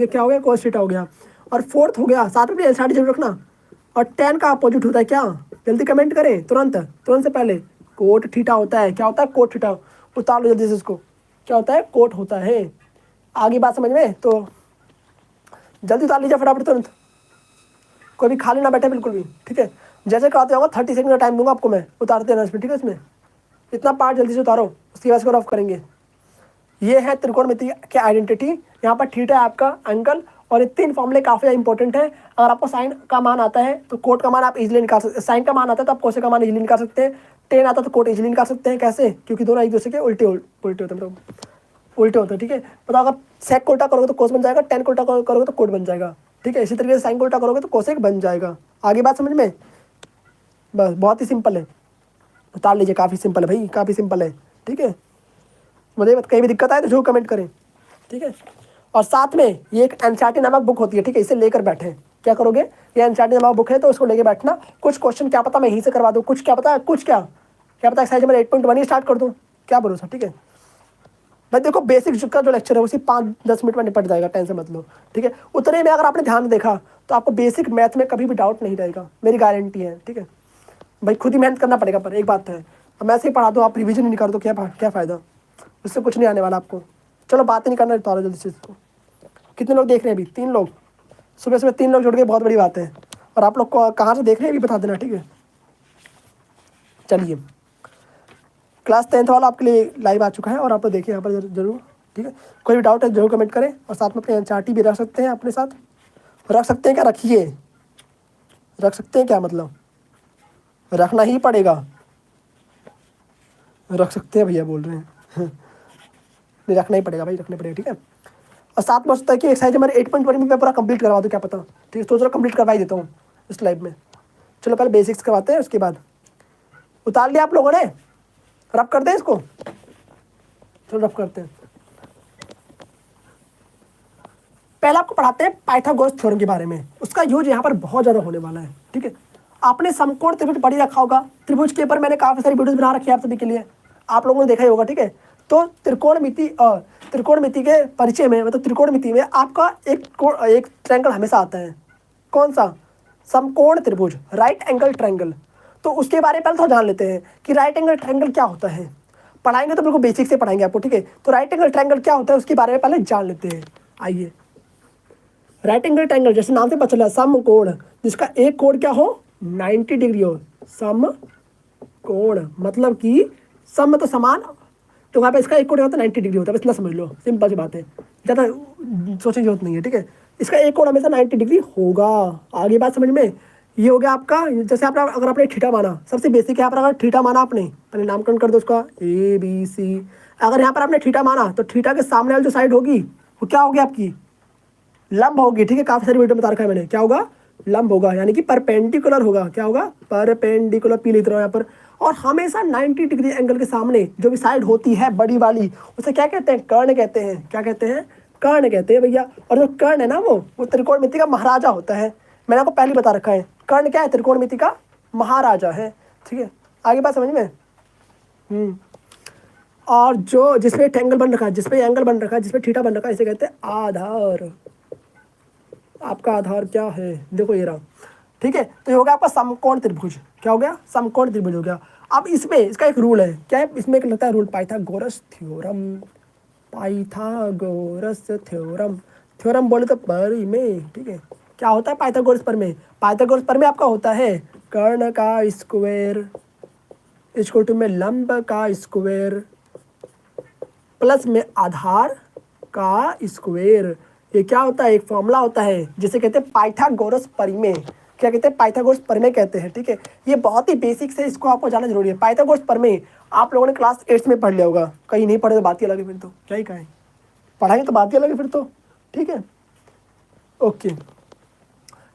ये क्या हो गया, cos थीटा हो गया। और फोर्थ हो गया, साथ में एलसीआर जरूर रखना। और tan का अपोजिट होता है क्या, जल्दी कमेंट करें तुरंत तुरंत से पहले, कोट थीटा होता है। क्या होता है, कोट थीटा। उतार लो जल्दी से इसको, क्या होता है, कोट होता है। आगे बात समझ में, तो जल्दी उतार लीजिए फटाफट तुरंत, कोई भी खाली ना बैठे बिल्कुल भी, ठीक है। जैसे कराते होगा 30 सेकंड का टाइम दूंगा आपको मैं, उतारते रहना इसमें, ठीक है। इसमें इतना पार्ट जल्दी से उतारो, उसके बाद इसको रफ करेंगे। ये है त्रिकोणमिति की आइडेंटिटी। यहाँ पर थीटा है आपका एंगल, और ये 3 फॉर्मूले काफी इंपॉर्टेंट है। अगर आपको साइन का मान आता है तो कोट का मान आप इजीली निकाल सकते हैं, साइन का मान आता है तो आप कोसे का मान इजीली निकाल सकते हैं, टेन आता है तो कोट इजीली निकाल सकते हैं। कैसे, क्योंकि दोनों एक दूसरे के उल्टे उल्टे होते हैं, मतलब उल्टे होते हैं, ठीक है। मतलब अगर सेक को उल्टा करोगे तो कोस बन जाएगा, टेन को उल्टा करोगे तो कोट बन जाएगा, ठीक है। इसी तरीके से साइन को उल्टा करोगे तो कोसेक बन जाएगा। आगे बात समझ में, बस बहुत ही सिंपल है, उतार लीजिए। काफ़ी सिंपल है भाई, काफ़ी सिंपल है, ठीक है। मुझे कहीं भी दिक्कत आए तो जो कमेंट करें, ठीक है। और साथ में ये एक एनसीईआरटी नामक बुक होती है, ठीक है, इसे लेकर बैठे। क्या करोगे, ये एनसीईआरटी नामक बुक है तो उसको लेके बैठना। कुछ क्वेश्चन क्या पता मैं यहीं से करवा दूँ, कुछ क्या पता, कुछ क्या पता एक्सरसाइज नंबर 8.1 ही स्टार्ट कर दूँ, क्या भरोसा, ठीक है। भाई देखो बेसिक का जो लेक्चर है उसी 5-10 मिनट में निपट जाएगा, टेंशन मत लो, ठीक है। उतने में अगर आपने ध्यान देखा तो आपको बेसिक मैथ में कभी भी डाउट नहीं रहेगा, मेरी गारंटी है, ठीक है। भाई खुद ही मेहनत करना पड़ेगा, पर एक बात है, अब मैं ऐसे ही पढ़ा दूँ, आप रिवीजन ही नहीं कर दो, क्या फ़ायदा, उससे कुछ नहीं आने वाला आपको। चलो बात ही नहीं करना, उतारो जल्दी से इसको। कितने लोग देख रहे हैं अभी, 3 लोग, सुबह सुबह 3 लोग जुड़ गए, बहुत बड़ी बात है। और आप लोग कहाँ से देख रहे हैं अभी बता देना, ठीक है। चलिए, क्लास 10th वाला आपके लिए लाइव आ चुका है, और आप लोग देखिए यहाँ पर जरूर, ठीक है। कोई भी डाउट है जरूर कमेंट करें, और साथ में अपने एनसीईआरटी भी रख सकते हैं अपने साथ, रख सकते हैं क्या, रखिए, रख सकते हैं क्या, मतलब रखना ही पड़ेगा, रख सकते हैं भैया बोल रहे हैं नहीं, रखना ही पड़ेगा भाई, रखना पड़ेगा, ठीक है। और साथ में सोचता है कि एक्सरसाइज हमारे 8.1 में मैं पूरा कंप्लीट करवा दूँ, क्या पता, ठीक है। तो चलो कंप्लीट करवा ही देता हूँ इस लाइव में। चलो पहले बेसिक्स करवाते हैं, उसके बाद उतार लिया आप लोगों ने, रफ कर दें इसको, चलो रफ करते हैं। पहले आपको पढ़ाते हैं पाइथागोरस थ्योरम के बारे में, उसका यूज यहाँ पर बहुत ज़्यादा होने वाला है, ठीक है। आपने समकोण त्रिभुज पढ़ी रखा होगा, त्रिभुज के ऊपर मैंने काफ़ी सारी वीडियोस बना रखी है आप सभी के लिए, आप लोगों ने देखा ही होगा, ठीक है। तो त्रिकोणमिति के परिचय में, मतलब त्रिकोणमिति में आपका एक ट्रायंगल हमेशा आता है, कौन सा, समकोण त्रिभुज, राइट एंगल ट्रायंगल। तो उसके बारे में पहले थोड़ा जान लेते हैं कि राइट एंगल ट्रायंगल क्या होता है। पढ़ाएंगे तो बिल्कुल बेसिक से पढ़ाएंगे आपको, ठीक है। तो राइट एंगल ट्रायंगल क्या होता है उसके बारे में पहले जान लेते हैं, आइए। राइट एंगल ट्रायंगल जैसे नाम से पता चला, समकोण, जिसका एक कोण क्या हो, 90 डिग्री हो, समकोण, मतलब कि सम तो समान, तो वहाँ पे इसका एक कोण होता है 90 डिग्री होता है, बस इतना समझ लो, सिंपल सी बात है, ज़्यादा सोचने की जरूरत नहीं है, ठीक है। इसका एक कोण हमेशा 90 डिग्री होगा। आगे बात समझ में, ये हो गया आपका, जैसे आपने अगर आपने थीटा माना, सबसे बेसिक यहाँ पर अगर थीटा माना आपने, पहले नामकरण कर दो उसका ABC। अगर यहाँ पर आपने थीटा माना तो थीटा के सामने वाली जो साइड होगी वो क्या होगी आपकी, लंब होगी, ठीक है। काफी सारी वीडियो बता रखा है मैंने, क्या होगा, लंब होगा, यानी कि परपेंडिकुलर होगा, क्या होगा, परपेंडिकुलर, पी लिख रहा हूं यहाँ पर। और हमेशा 90 डिग्री एंगल के सामने जो भी साइड होती है बड़ी वाली, उसे क्या कहते हैं, कर्ण कहते हैं, क्या कहते हैं, कर्ण कहते हैं भैया। और जो कर्ण है ना वो त्रिकोणमिति का महाराजा होता है, मैंने आपको पहले बता रखा है, कर्ण क्या है, त्रिकोणमिति का महाराजा है, ठीक है। आगे बात समझ में। और जो जिसपे एंगल बन रखा है, जिसपे एंगल बन रखा है, जिसपे थीटा बन रखा है, इसे कहते हैं आधार। आपका आधार क्या है, देखो ये रहा, ठीक है। तो ये हो गया आपका समकोण त्रिभुज, क्या हो गया, समकोण त्रिभुज हो गया। अब इसमें इसका एक रूल है, क्या है, इसमें एक लगता है rule, Pythagoras theorem, Pythagoras theorem, theorem बोले तो परिमेय, ठीक है। क्या होता है पाइथागोरस परिमेय, पाइथागोरस परिमेय आपका होता है कर्ण का स्क्वायर इक्वल टू में लंब का स्क्वायर प्लस में आधार का स्क्वायर। ये क्या होता है, एक फॉर्मूला होता है जिसे कहते हैं पाइथागोरस परिमेय। क्या कहते हैं, पाइथागोरस परिमेय कहते हैं, ठीक है। ये बहुत ही बेसिक से, इसको आपको जानना जरूरी है। पाइथागोरस परिमेय आप लोगों ने क्लास 8 में पढ़ लिया होगा, कहीं नहीं पढ़े तो बात ही अलग है, फिर तो क्या ही कहें, पढ़ाएंगे तो बात ही अलग है फिर तो, ठीक है। ओके,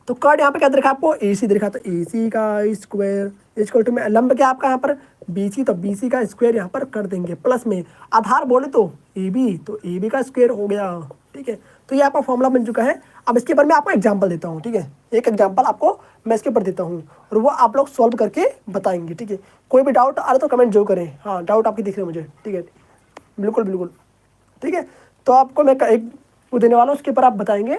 तो कर्ण यहाँ पे क्या दिखा आपको, AC दिखा, तो AC का स्क्वायर इक्वल टू में लंब क्या आपका यहाँ पर BC, तो BC का स्क्वायर यहाँ पर कर देंगे, प्लस में आधार बोले तो AB, तो AB का स्क्वायर हो गया, ठीक है। तो ये आपका फॉर्मूला बन चुका है। अब इसके ऊपर मैं आपको एग्जांपल देता हूँ, ठीक है। एक एग्जांपल आपको मैं इसके ऊपर देता हूँ और वो आप लोग सॉल्व करके बताएंगे, ठीक है। कोई भी डाउट आ रहा तो कमेंट जरूर करें, हाँ डाउट आपकी दिख रहे हैं मुझे, ठीक है, बिल्कुल बिल्कुल, ठीक है। तो आपको मैं एक वो देने वाला हूँ, उसके ऊपर आप बताएंगे